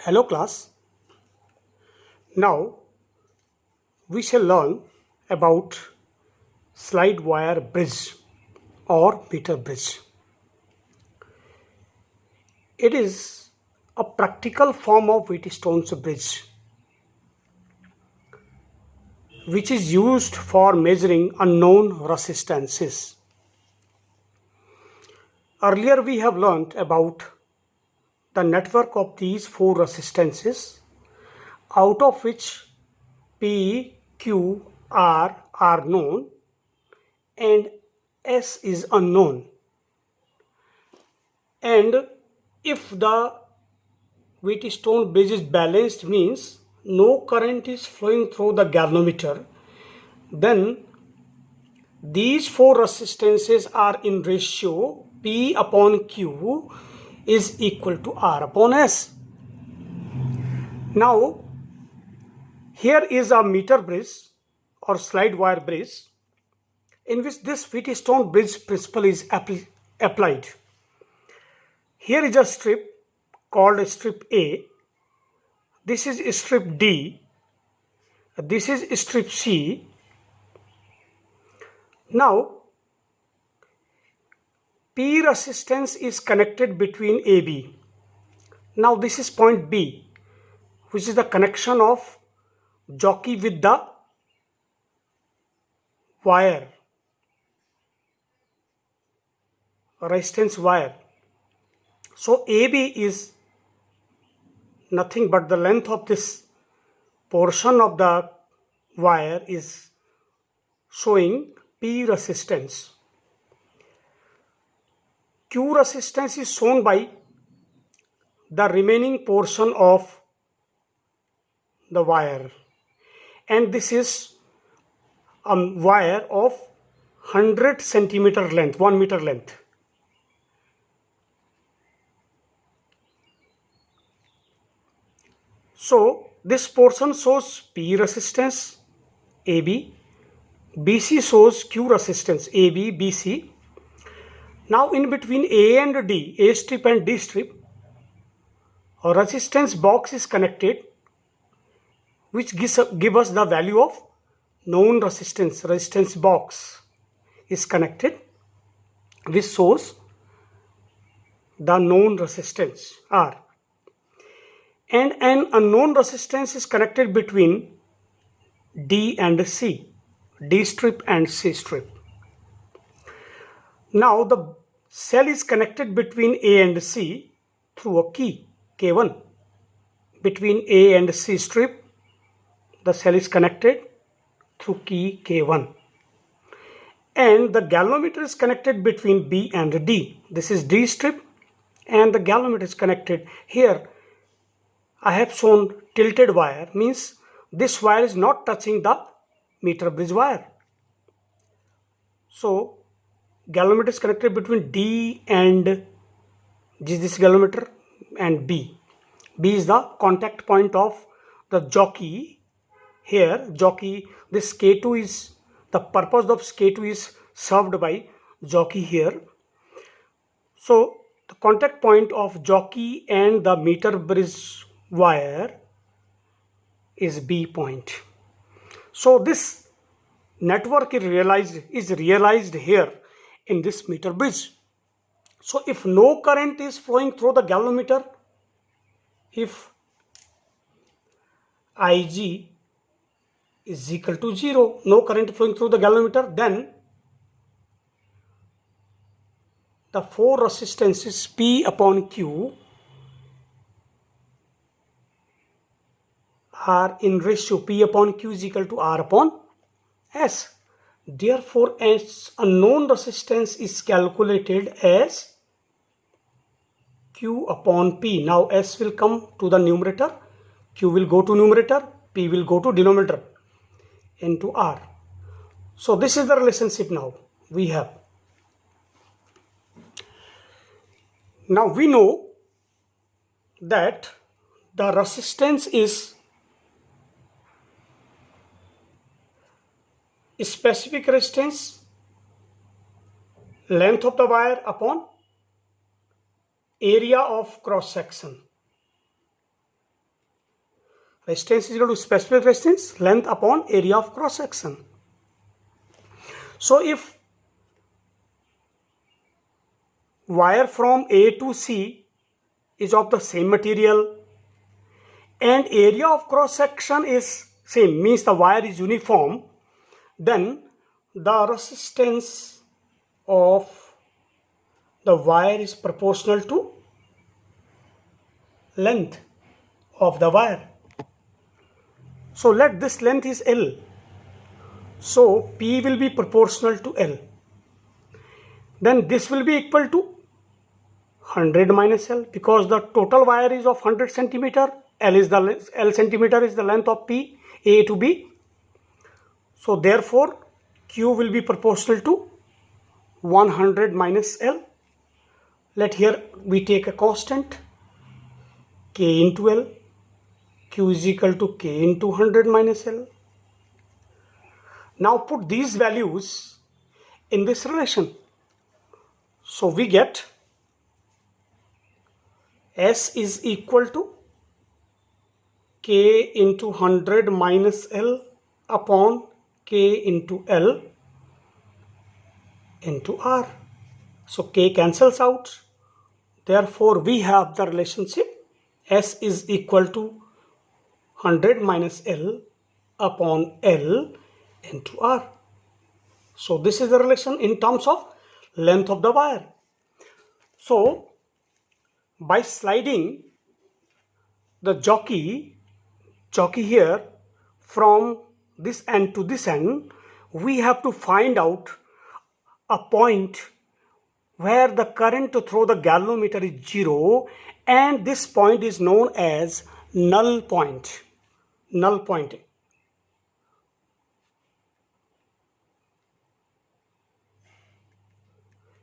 Hello class. Now we shall learn about slide wire bridge or meter bridge. It is a practical form of Wheatstone's bridge which is used for measuring unknown resistances. Earlier we have learnt about the network of these four resistances, out of which P, Q, R are known and S is unknown. And if the Wheatstone bridge is balanced, means no current is flowing through the galvanometer, then these four resistances are in ratio P upon Q is equal to R upon S. Now here is a meter bridge or slide wire bridge in which this Wheatstone bridge principle is applied. Here is a strip called strip A. This is strip D. This is strip C. Now P resistance is connected between AB. Now this is point B, which is the connection of jockey with the wire, resistance wire. So AB is nothing but the length of this portion of the wire is showing P resistance. Q resistance is shown by the remaining portion of the wire, and this is a wire of 100 centimeter length, 1 meter length. So this portion shows P resistance AB, BC shows Q resistance AB, BC. Now in between A and D, A strip and D strip, a resistance box is connected which give us the value of known resistance. Resistance box is connected which shows the known resistance R, and an unknown resistance is connected between D and C, D strip and C strip. Now the cell is connected between A and C through a key K1. Between A and C strip, the cell is connected through key K1. And the galvanometer is connected between B and D. This is D strip and the galvanometer is connected. Here I have shown tilted wire, means this wire is not touching the meter bridge wire. So galvanometer is connected between D and this galvanometer and B. B is the contact point of the jockey. Here jockey, this K2 is, the purpose of K2 is served by jockey here. So the contact point of jockey and the meter bridge wire is B point. So this network is realized here in this meter bridge. So if no current is flowing through the galvanometer, if Ig is equal to 0, no current flowing through the galvanometer, then the four resistances P upon Q are in ratio P upon Q is equal to R upon S. Therefore, S unknown resistance is calculated as Q upon P. Now S will come to the numerator, Q will go to numerator, P will go to denominator into R. So this is the relationship now we have. Now we know that the resistance is specific resistance, length of the wire upon area of cross section. Resistance is equal to specific resistance, length upon area of cross section. So if wire from A to C is of the same material and area of cross section is same, means the wire is uniform, then the resistance of the wire is proportional to length of the wire. So let this length is L. So P will be proportional to L. Then this will be equal to 100 minus L, because the total wire is of 100 centimeter. L centimeter is the length of P, A to B. So therefore Q will be proportional to 100 minus L. Let here we take a constant K into L. Q is equal to K into 100 minus L. Now put these values in this relation. So we get S is equal to K into 100 minus L upon K into L into R. So K cancels out. Therefore we have the relationship S is equal to 100 minus L upon L into R. So this is the relation in terms of length of the wire. So by sliding the jockey here from this end to this end, we have to find out a point where the current through the galvanometer is 0, and this point is known as null point. Null point.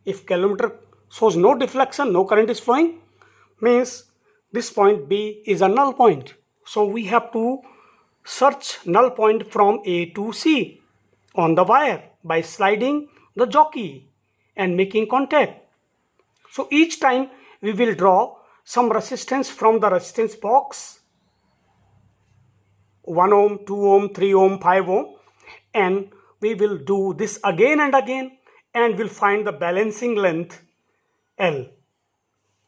If galvanometer shows no deflection, no current is flowing, means this point B is a null point. So we have to search null point from A to C on the wire by sliding the jockey and making contact. So each time we will draw some resistance from the resistance box, 1 ohm, 2 ohm, 3 ohm, 5 ohm, and we will do this again and again, and we'll find the balancing length L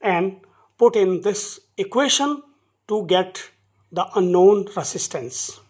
and put in this equation to get the unknown resistance.